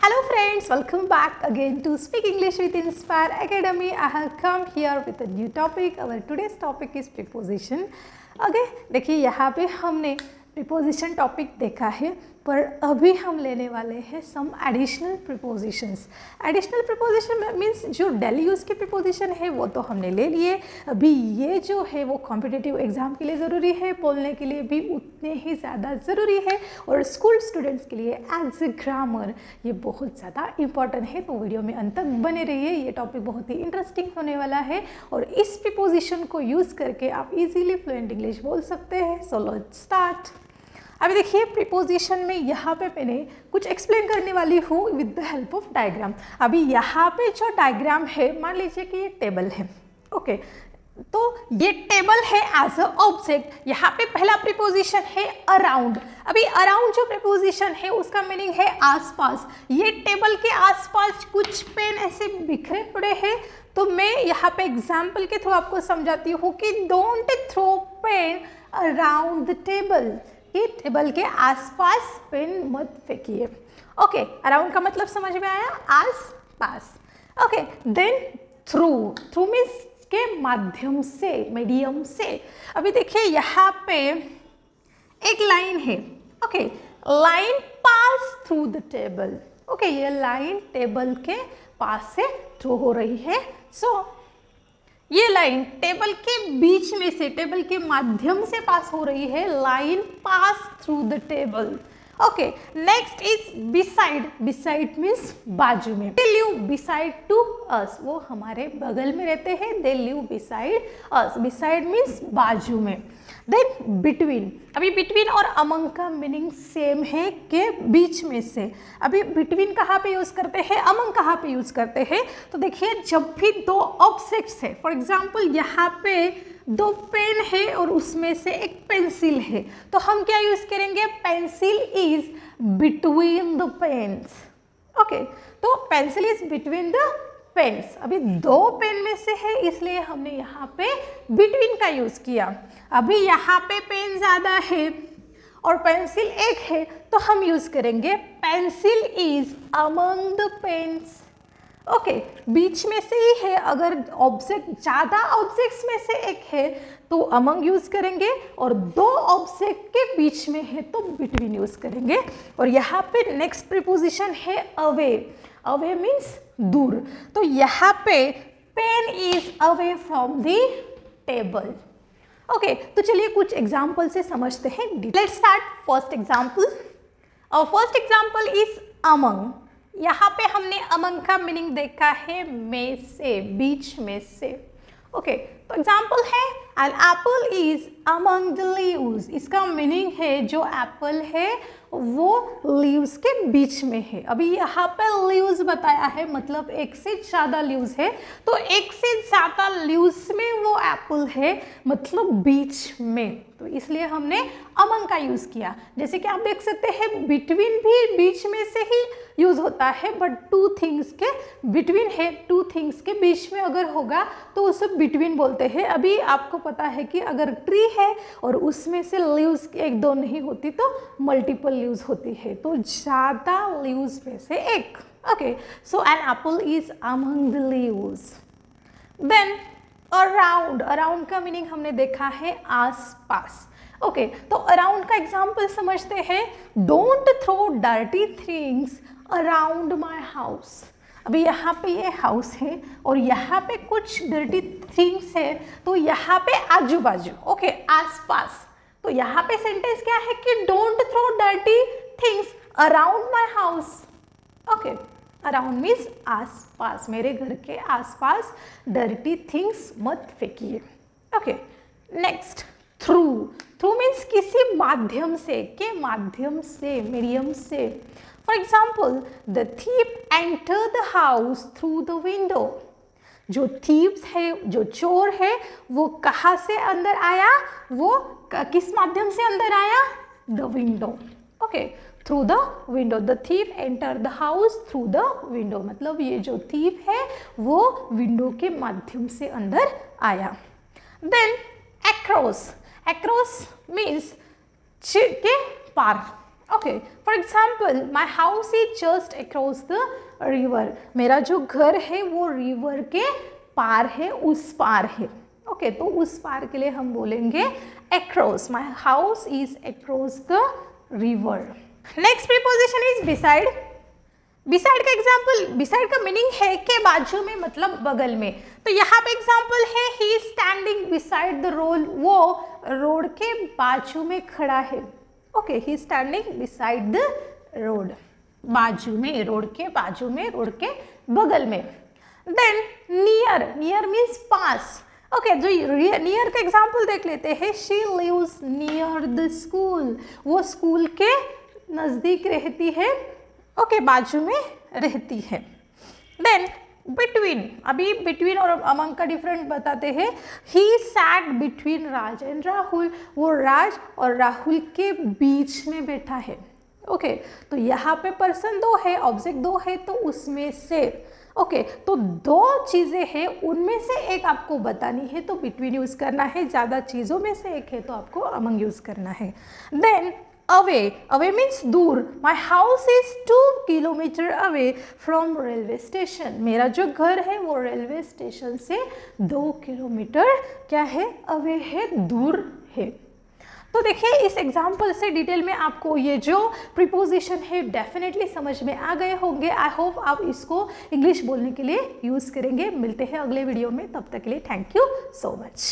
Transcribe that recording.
Hello friends, welcome back again to Speak English with Inspire Academy. I have come here with a new topic. Our today's topic is preposition. Okay, देखिए यहाँ पे हमने preposition topic देखा है, पर अभी हम लेने वाले हैं some additional prepositions. Additional preposition means जो डेली यूज़ के प्रीपोजिशन है वो तो हमने ले लिए. अभी ये जो है वो कॉम्पिटिटिव एग्जाम के लिए ज़रूरी है, बोलने के लिए भी उतने ही ज़्यादा ज़रूरी है, और स्कूल स्टूडेंट्स के लिए एज ए ग्रामर ये बहुत ज़्यादा इंपॉर्टेंट है. तो वीडियो में अंत तक बने रहिए, ये टॉपिक बहुत ही इंटरेस्टिंग होने वाला है और इस प्रीपोजिशन को यूज़ करके आप इजीली फ्लुएंट इंग्लिश बोल सकते हैं. So let's start. अभी देखिए प्रीपोजिशन में यहाँ पे मैंने कुछ एक्सप्लेन करने वाली हूँ with the help of diagram. अभी यहाँ पे जो डायग्राम है, मान लीजिए कि ये टेबल है. ओके, तो ये टेबल है एज अ ऑब्जेक्ट. यहाँ पे पहला प्रीपोजिशन है अराउंड. अभी अराउंड जो प्रीपोजिशन है उसका मीनिंग है आसपास. ये टेबल के आसपास कुछ पेन ऐसे बिखरे पड़े हैं, तो मैं यहाँ पे एग्जाम्पल के थ्रू आपको समझाती हूँ कि don't throw pen around the table. कि टेबल के आसपास पेन मत फेंकिए. ओके, अराउंड का मतलब समझ में आया, आस पास. Okay, then through. Through means के माध्यम से, मीडियम से. अभी देखिए यहाँ पे एक लाइन है. Okay, line pass through the table. Okay, ये लाइन टेबल के पास से थ्रू हो रही है. सो ये लाइन टेबल के बीच में से, टेबल के माध्यम से पास हो रही है. Line pass through the table. Okay, next is beside. Beside means बाजू में. They live beside to us. वो हमारे बगल में रहते हैं. They live beside us. Beside means बाजू में. Then between. अभी बिटवीन और अमंग का मीनिंग सेम है कि बीच में से. अभी बिटवीन कहाँ पे यूज़ करते हैं, अमंग कहाँ पे यूज़ करते हैं. तो देखिए जब भी दो ऑब्जेक्ट्स है, फॉर एग्जांपल यहाँ पे दो पेन है और उसमें से एक पेंसिल है, तो हम क्या यूज़ करेंगे, pencil is between the pens. Okay, तो pencil is between the pens. अभी दो पेन में से है इसलिए हमने यहाँ पे बिटवीन का यूज़ किया. अभी यहाँ पे पेन ज़्यादा है और पेंसिल एक है, तो हम यूज़ करेंगे pencil is among the pens. Okay, बीच में से ही है. अगर ऑब्जेक्ट ज़्यादा ऑब्जेक्ट्स में से एक है तो अमंग यूज़ करेंगे, और दो ऑब्जेक्ट के बीच में है तो बिटवीन यूज़ करेंगे. और यहाँ पे नेक्स्ट प्रीपोजिशन है अवे. अवे मीन्स दूर. तो यहाँ पे pen is away from the table. Okay, तो चलिए कुछ एग्जाम्पल से समझते हैं. Let's start first example. First example is among. यहाँ पे हमने अमंग का मीनिंग देखा है में से, बीच में से. ओके, तो एग्जाम्पल है an apple is among the leaves. इसका मीनिंग है जो एप्पल है वो लीव्स के बीच में है. अभी यहाँ पे लीव्स बताया है, मतलब एक से ज़्यादा लीव्स है, तो एक से ज़्यादा लीव्स में वो एप्पल है, मतलब बीच में. तो इसलिए हमने अमंग का यूज़ किया. जैसे कि आप देख सकते हैं बिटवीन भी बीच में से ही यूज़ होता है, बट टू थिंग्स के बिटवीन है, टू थिंग्स के बीच में अगर होगा तो उसे बिटवीन बोलते हैं. अभी आपको पता है कि अगर ट्री है और उसमें से लीव्स एक दो नहीं होती तो मल्टीपल लीव्स होती है, तो ज़्यादा लीव्स में से एक. Okay, so an apple is among the leaves. Then around. Around का मीनिंग हमने देखा है आस पास. ओके, तो अराउंड का एग्जाम्पल समझते हैं. Don't throw dirty things around my house. अभी यहाँ पे ये हाउस है और यहाँ पे कुछ डर्टी थिंग्स है, तो यहाँ पे आजू बाजू. ओके, आस पास. तो यहाँ पे सेंटेंस क्या है कि don't throw dirty things around my house. Okay, around means आस पास, मेरे घर के आसपास डर्टी थिंग्स मत फेंकिए. Okay, next through. Through means किसी माध्यम से, के माध्यम से, मीडियम से. For example the thief enter the house through the window. जो थीव्स है, जो चोर है, वो कहाँ से अंदर आया, वो किस माध्यम से अंदर आया, the window. Okay, through the window. The thief enter the house through the window, मतलब ये जो थीफ है वो विंडो के माध्यम से अंदर आया. Then across. अक्रॉस मीन्स के पार. Okay, for example my house is just across the river, मेरा जो घर है वो रिवर के पार है, उस पार है। ओके, तो उस पार के लिए हम बोलेंगे across, my house is across the river. Next preposition is beside. Beside का एग्जाम्पल, बिसाइड का मीनिंग है के बाजू में, मतलब बगल में। तो यहाँ पे एग्जाम्पल है he is standing beside the road, वो रोड के बाजू में खड़ा है। Okay, he is standing beside the road, बाजू में, रोड के बाजू में, रोड के बगल में। देन नियर, नियर मीन्स पास। ओके, जो नियर का एग्जाम्पल देख लेते हैं, she lives near the school, वो स्कूल के नज़दीक रहती है। ओके, बाजू में रहती है। देन बिटवीन, अभी बिटवीन और अमंग का डिफरेंट बताते हैं। He sat between Raj and Rahul, वो राज और राहुल के बीच में बैठा है। ओके, तो यहाँ पे पर्सन दो है, ऑब्जेक्ट दो है, तो उसमें से ओके, तो दो चीज़ें हैं, उनमें से एक आपको बतानी है तो बिटवीन यूज़ करना है, ज़्यादा चीज़ों में से एक है तो आपको अमंग यूज़ करना है। देन अवे, अवे मीन्स दूर, माई house is 2 kilometre away from railway station, मेरा जो घर है वो रेलवे स्टेशन से 2 किलोमीटर क्या है, अवे है, दूर है। तो देखिए इस एग्जाम्पल से डिटेल में आपको ये जो प्रीपोजिशन है डेफिनेटली समझ में आ गए होंगे। आई होप आप इसको इंग्लिश बोलने के लिए यूज़ करेंगे। मिलते हैं अगले वीडियो में, तब तक के लिए थैंक यू सो मच।